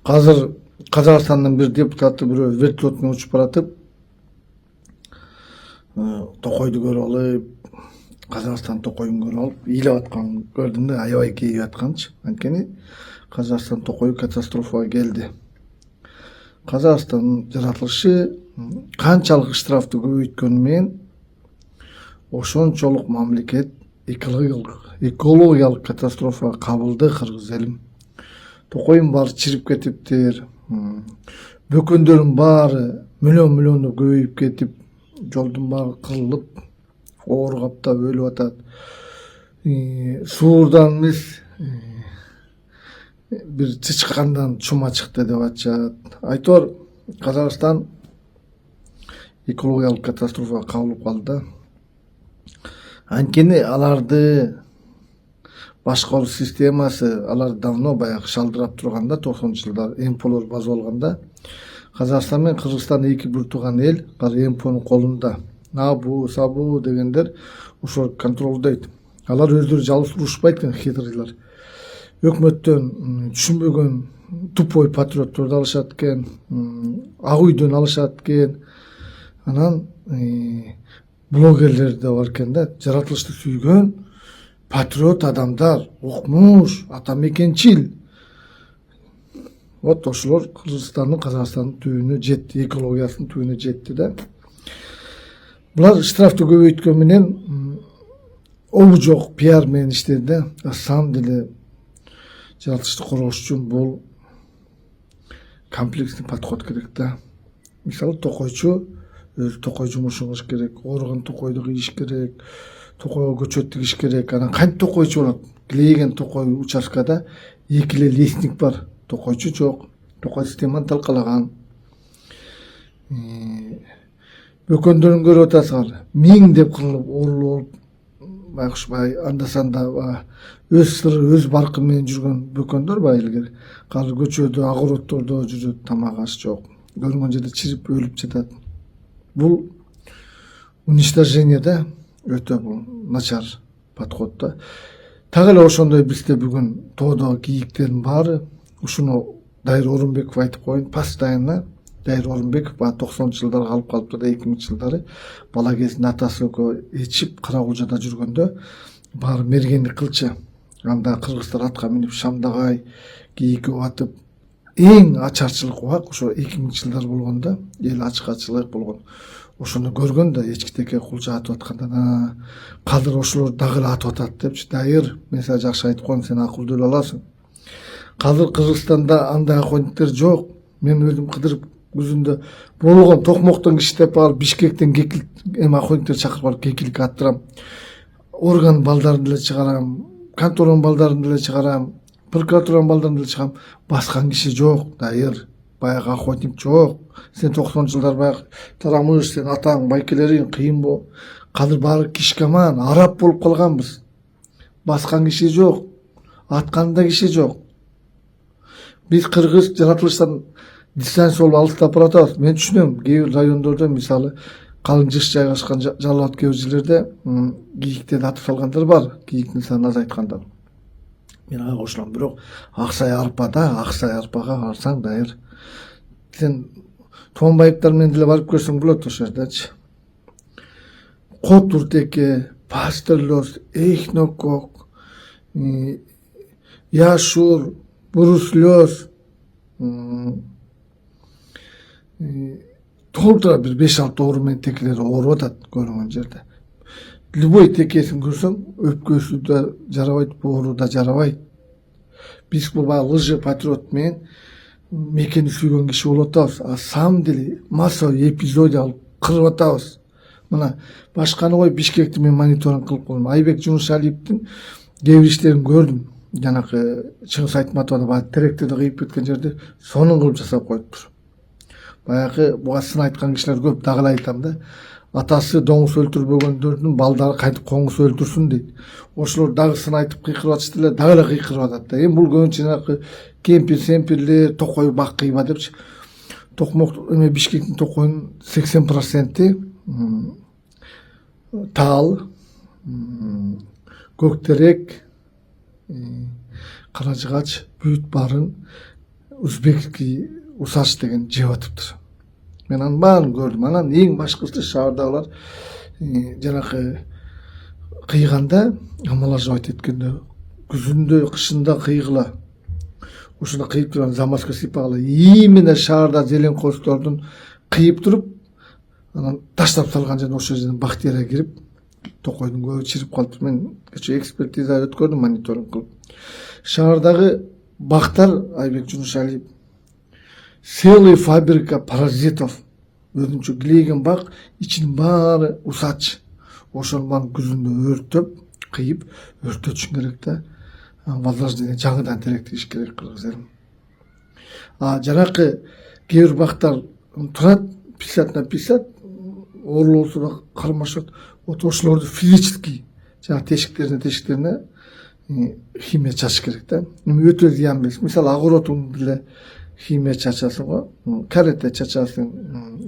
Азыр Казакстандын бир депутаты бирөө вертолет менен учуп баратып, токойду көрүп алып, Казакстан токойун көрүп алып, ыйлап атканын көрдүм да, аябай кейип атканчы. Анткени Казакстан токою катастрофага келди. Казакстандын жаратылышы канчалык штрафты көбөйткөнү менен ошончолук мамлекет экологиялык катастрофага кабылды, кыргыз элим. Токойдун баары чирип кетиптир. Бөкөндөрдүн баары миллиону көбөйүп кетип, жолдун баары кырылып, оор каптап өлүп атат. Суурдан эмес, бир чычкандан чума чыкты деп атышат. Айтор Казакстан экологиялык катастрофага кабылып калды да. Анткени аларды башкаруу системасы, алар давно баягы шалдырап турганда, 90 жылдар МПОлор база болгондо, Казакстан менен Кыргызстан эки бир тууган эл, азыр МПОнун колунда. Набу, Сабу дегендер ошол контролдойт. Алар өздөрү жалгыз урушпайт экен, хитрыйлар. Өкмөттөн түшүнбөгөн тупой патриотторду алышат экен, ак үйдөн алышат экен. Анан блогерлер да бар экен да, жаратылышты сүйгөн патриот адамдар, укмуш, ата мекенчил. Вот ошолор Кыргызстандын, Казакстандын түбүнө жетти, экологиясынын түбүнө жетти да. Булар штрафты көбөйткөн менен обу жок пиар менен иштеди да. На самом деле жаратылышты коргош үчүн бул комплексный подход керек да. Мисалы токойчу өзү токой жумушун кылыш керек, ооруган токойду кыйыш керек, токойго көчөт тигиш керек. Анан кантип токойчу болот? Килейген токой участкада эки эле лестник бар, токойчу жок. Токой системаны талкалаган. Бөкөндөрүн көрүп атасыңар, миң деп кылынып оорулуп, байкушбай анда санда өз сыры, өз баркы менен жүргөн бөкөндөр бар илгери. Азыр көчөдө, огороддордо жүрөт, тамак аш жок. Көрүнгөн жерде чирип өлүп жатат. Бул уничтожение да, өтө бул начар подход да. Так эле ошондой бизде бүгүн тоодо кийиктердин баары, ушуну Дайыр Орунбеков айтып коюн, постоянно Дайыр Орунбеков 90-жылдарга калып калыптыр да, 2000-жылдары бала кезинде атасы экөө ичип Каракулжада жүргөндө баары мергендик кылчы. Анда кыргыздар атка минип Шамдагай кийик атып, эң ачарчылык убак ошо 2000-жылдар болгондо, эл ачкачылык болгон. Ошону көргөн да эчкитеке кулча атып атканда, кадыр ошолор дагы эле атып атат депчи. Дайыр, мен сага жакшы айтып коем, сен акылдуу эле аласың. Кадыр Кыргызстанда андай охотниктер жок. Мен өзүм кыдырып күзүндө болгон токмоктон киштеп алып, Бишкектен кекил охотниктер чакырып алып кекилик аттырам. Орган балдарын деле чыгарам, конторанын балдарын деле чыгарам, прокуратуранын балдарын деле чыгарам. Баскан киши жок, Дайыр. Баягы охотник жок. Сен 90-жылдар баягы тарамыш, сен атаң, байкелериң кыйын бо. Кадыр баары кишкаман, араб болуп калганбыз. Баскан киши жок, атканда киши жок. Биз кыргыз жаратылыштан дистанция болуп алыстап баратабыз. Мен түшүнөм, кээ бир райондордо мисалы калың жыш жайгашкан жалал кээ бир жерлерде кийиктерди атып салгандар бар, кийиктин санын азайткандар. Мен ага кошулам, бирок Аксай арпада, Аксай арпага барсаң Дайыр, сен Туганбаевдер менен деле барып көрсөң болот ошол жердечи. Кот уртеке, пастерлоз, эхнокок, яшур, буруслёз, толтура бир 5-6 оору менен текелер ооруп атат көрүнгөн жерде. Любой текесин көрсөң, өпкөсү да жарабайт, боору да жарабайт. Биз бул баягы лжи патриот менен мекени сүйгөн киши болуп атабыз. А самом деле массовый эпизодия алып кырып атабыз. Мына башканы кой, Бишкекти мен мониторинг кылып койдум. Айбек Жунушалиевдин кээ бир иштерин көрдүм. Жанакы Чыңгыз Айтматовдо баягы теректерди кыйып кеткен жерде сонун кылып жасап коюптур. Баягы буга сын айткан кишилер көп, дагы эле айтам да. Атасы доңуз өлтүрбөгөндөрдүн балдары кайтып коңуз өлтүрсүн дейт. Ошолор дагы сын айтып кыйкырып атышты эле, дагы эле кыйкырып атат да. Эми бул көбүнчө жанакы кемпир-семпирлер, токой бак кыйба депчи. Токмок эме Бишкектин токойунун 80% тал, көктерек, каражыгач, бүт баарын Узбекский усач деген жеп атыптыр. Мен анын баарын көрдүм. Анан эң башкысы шаардагылар жанакы кыйганда, амалажып айткенде, күзүндө, кышында кыйгыла. Ушуну кыйып турган замазга сыйпагыла. Именно шаарда зеленкоздордун кыйып туруп, анан таштап салган жерден ошол жерден бактерия кирип, токойдун көбү чирип калыптыр. Мен кечээ экспертиза өткөрдүм, мониторинг кылып. Шаардагы бактар, Айбек Жунушалиев, целая фабрика паразитов. Өзүнчө килейген бак, ичинин баары усач. Ошонун баарын күзүндө өрттөп, кыйып, өртөтүшүң керек да. Возрождение жаңыдан теректеш керек кыргыз элим. Жанакы кээ бир бактар турат, писат на писат, орлоосуна кармашат. Вот ошолорду физически, жанагы тешиктерине химия чачыш керек да. Өтө зыян эмес. Мисалы, огородуң деле химия чачасың го, карете чачасың,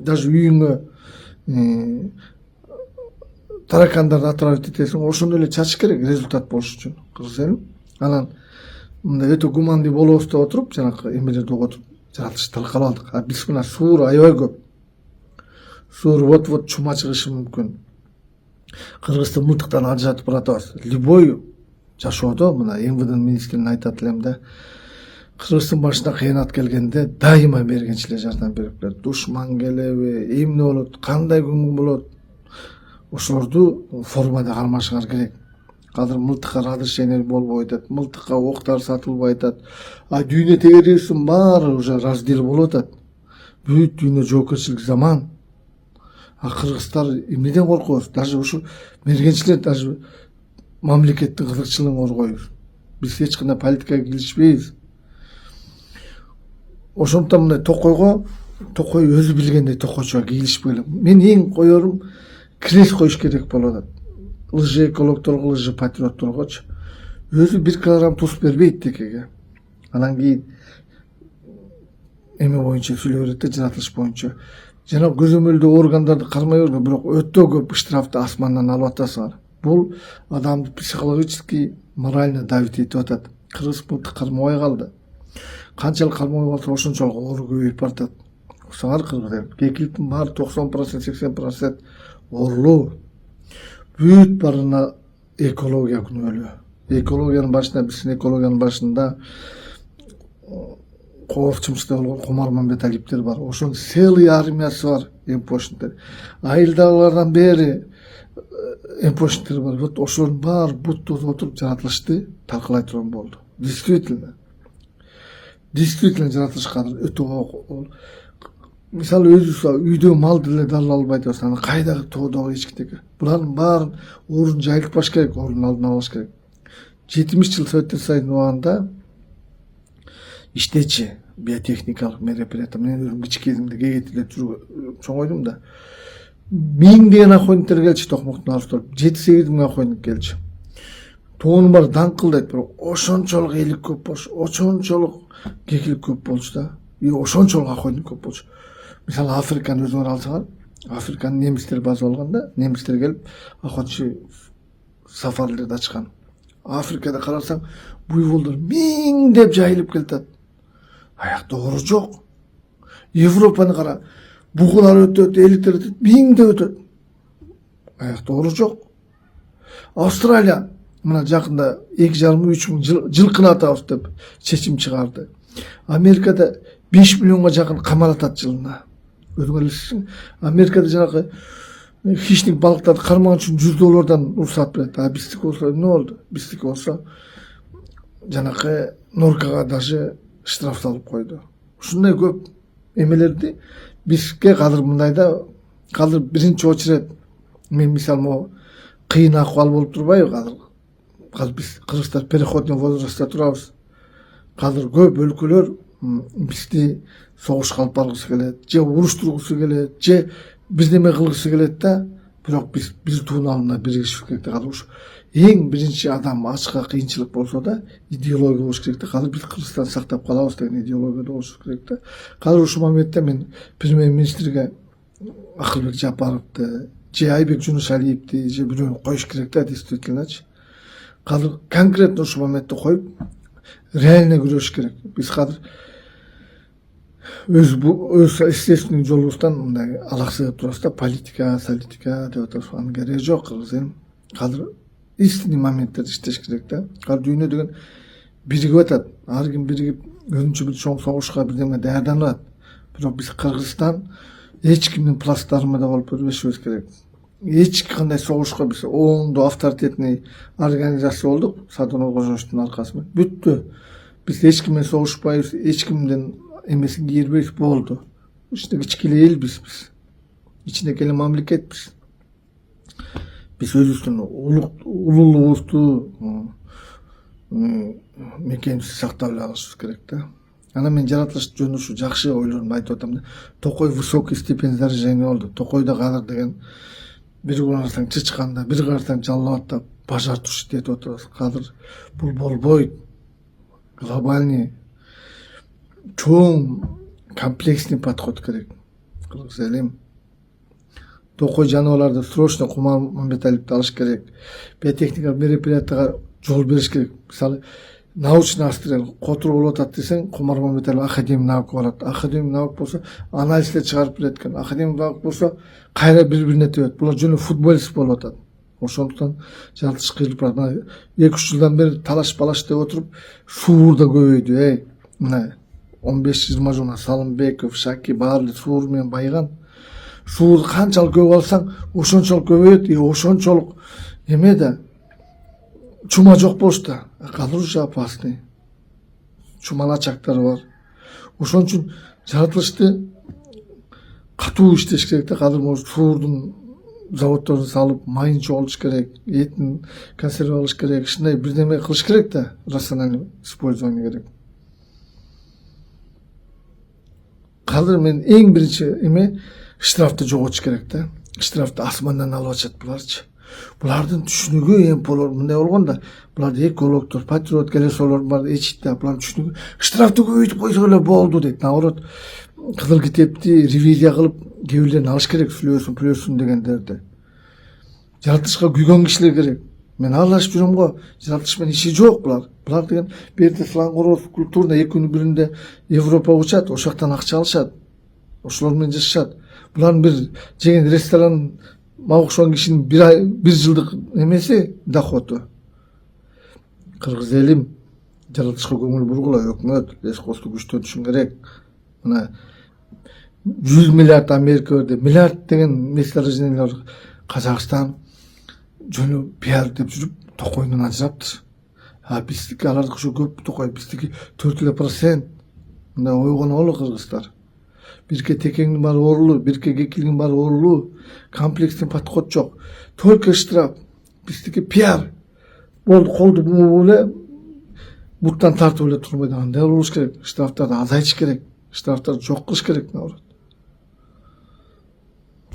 даже үйүңө таракандарды отравить этесиң, ошондой эле чачыш керек результат болуш үчүн кыргыз элим. Анан мындай өтө гумандый болобуз деп отуруп, жанакы эмелерди угуп жаратылышты талкалап алдык. Биз мына суур аябай көп. Суур вот чума чыгышы мүмкүн. Кыргызды мылтыктан ажыратып баратабыз. Любой жашоодо мына МВД министрин айтат элем да, Кыргыздын башына кыянат келгенде дайыма мергенчилер жардам берип келет. Душман келеби, эмне болот, кандай күн болот, ошолорду формада кармашыңар керек. Азыр мылтыкка разрешение болбой атат, мылтыкка октар сатылбай атат. Дүйнө тегересин баары уже раздел болуп атат. Бүт дүйнө жоокерчилик заман. Кыргыздар эмнеден коркобуз? Даже ушу мергенчилер даже мамлекеттин кызыкчылыгын коргойбуз. Биз эч кандай политикага киришпейбиз. Ошондуктан мындай токой өзү билгендей токойчуга кийлишпей эле. Мен эң коерум крест коюш керек болуп атат. Лжи экологторго, лжи патриотторгочу. Өзү 1 килограмм туз бербейт текеге. Анан кийин эме боюнча сүйлөй берет да, жаратылыш боюнча. Жана көзөмөлдөө органдарды кармай берген, бирок өтө көп штрафты асмандан алып атасыңар. Бул адамды психологически, морально давить этип атат. Кыргыз мылтык кармабай калды. Канчалык кармабай калса, ошончолук оору көбөйүп баратат. Уксаңар кыргыз, кекиликтин баары 90%, 80% оорулуу. Бүт барына экология күнөөлүү. Экологиянын башында, биздин экологиянын башында коопчумчта болгон Кумар Мамбеталиевдер бар. Ошонун целый армиясы бар, эмпошниктер. Айылдагылардан бери эмпошниктер бар. Вот ошонун баары буттуз отуруп жаратылышты талкалай турган болду. Действительно жаратылыш кадыр өтө. Мисалы, өзү үйдө мал деле дарыла албай атабыз, анан кайдагы тоодогу эчкитеги. Булардын баарын орун жайылтпаш керек, орун алдын алыш керек. 70 жыл Советтер Союзунун убагында иштечи биотехникалык мероприятие. Мен өзүм кичкезимде кегетиле чоңойдум да. 1000 охотниктер келчү Токмоктун арыстары. 7-8 миң охотник келчү. Тоонун баары даңкылдайт, бирок ошончолук элик көп болчу, ошончолук кекилик көп болчу да. Ошончолук охотник көп болчу. Мисалы, Африканы өзүңөр алсаңар, Африканы немистер база болгондо, немистер келип охотчу сафарларды ачкан. Африкада карасаң, буйволдор миңдеп жайылып келатат. Аякта оору жок. Европаны кара, бугулар өтөт, эликтер өтөт, миңдеп өтөт. Аякта оору жок. Австралия мына жакында 2,5-3 миң жылкыны атабыз деп чечим чыгарды. Америкада 5 миллионго жакын камар атат жылына. Өзүңөр билесиңер, Америкада жанагы хищник балыктарды кармаган үчүн $100 уруксат берет. Биздики болсо эмне болду? Биздики болсо жанакы норкага даже штраф салып койду. Ушундай көп эмелерди бизге кадыр мындайда, кадыр биринчи очеред мен мисалы могу кыйын акыбал болуп турбайбы кадыр? Кадыр биз кыргыздар переходный возрастта турабыз. Кадыр көп өлкөлөр бизди согушка алып баргысы келет, же уруштургусу келет, же бирдеме кылгысы келет да, бирок биз бир туун алдына биригишибиз керек да. Кадыр ушу эң биринчи адам ачка кыйынчылык болсо да, идеология болуш керек да. Кадыр биз Кыргызстанды сактап калабыз деген идеология болуш керек да. Кадыр ушул моментте мен премьер-министрге Акылбек Жапаровду, же Айбек Жунушалиевди, же бирөөнү коюш керек да, действительночу. Кадыр конкретно ушул моментте коюп, реально күрөш керек. Биз кадыр өз естественный жолубуздан мындай алаксыгып турабыз да, политика деп атабыз. Анын кереги жок. Кыргыз элим азыр истинный моменттерде иштеш керек да. Азыр дүйнө деген биригип атат. Ар ким биригип өзүнчө бир чоң согушка бирдеме даярданып атат. Бирок биз Кыргызстан эч кимдин плацдармында болуп көрбөшүбүз керек. Эч кандай согушка биз оңдо авторитетный организация болдук Садыр Кожоевдун аркасы менен. Бүттү. Биз эч ким менен согушпайбыз, эч кимдин эмесин кийирбейбиз, болду. Ичинде кичкеле элбиз биз. Ичинде эле мамлекетпиз. Биз өзүбүздүн улуулугубузду, мекенибизди сактап эле алышыбыз керек да. Анан мен жаратылыш жөнүндө ушу жакшы ойлорумду айтып атам да. Токой высокий степень заражения болду. Токойдо кадыр деген бир карасаң чычканда, бир карасаң жалал аттап пожар тушит этип отурабыз. Кадыр бул болбойт. Глобальный чоң комплексный подход керек. Кыргыз элим токой жаныбарларды срочно Кумар Мамбеталиевди алыш керек. Биотехникалык мероприятияга жол бериш керек. Мисалы научный астрел котур болуп атат десең, Кумар Мамбеталиев академик наука барат. Академик наука болсо анализдер чыгарып берет экен. Академик наука болсо кайра бири-бирине тебет. Булар жөн футболист болуп атат. Ошондуктан жаратылыш кыйылып барат. 2-3 жылдан бери талаш-балаш деп отуруп суур да көбөйдү. Мына 15-20 жылдан Салымбеков, Шаки баары суур менен байыган. Суурду канчалык көп алсаң, ошончолук көбөйөт. Ошончолук эме да чума жок болушта. Кадыр уже опасный. Чумалачактары бар. Ошон үчүн жаратылышты катуу иштеш керек да. Кадыр может суурдун заводдорду салып, майын чогултуш керек, этин консервалаш керек, ушундай бирдеме кылыш керек да, рациональный использование керек. Кадыр мен эң биринчи эме штрафты жоготуш керек да. Штрафты асмандан алып атышат буларчы. Булардын түшүнүгү эң болор мындай болгондо, буларды экологдор, патриот келесолор бар эчит да, булардын түшүнүгү штрафты көбөйтүп койсок эле болду дейт. Наоборот, Кызыл китепти ревизия кылып, кээ бирлерин алыш керек, сүлөөсүн дегендерди. Жаратылышка күйгөн кишилер керек. Мен аралашып жүрөм го, жаратылыш менен иши жок булар. Булар деген берде слангороз культурно 2 күнүн биринде Европа учат, ошоктан акча алышат. Ошолор менен жашашат. Булардын бир жеген ресторан мабыкшан кишинин бир жылдык эмеси доходу. Кыргыз элим жаратылышка көңүл бургула, өкмөт эс косту күчтөнүшү керек. Мына 100 миллиард Америка берди, миллиард деген месторождениялар Казакстан жөнү пиар деп жүрүп токойдон ажыраптыр. Биздики алардыкы ушу көп токой, биздики 4%. Мындай ойгоно боло кыргыздар. Бирке текеңдин баары оорулуу, бирке кекилдин баары оорулуу. Комплексный подход жок. Только штраф. Биздики пиар. Болду, колду буу эле буттан тартып эле турбайт. Андай болуш керек. Штрафтарды азайтыш керек. Штрафтарды жок кылыш керек, наоборот.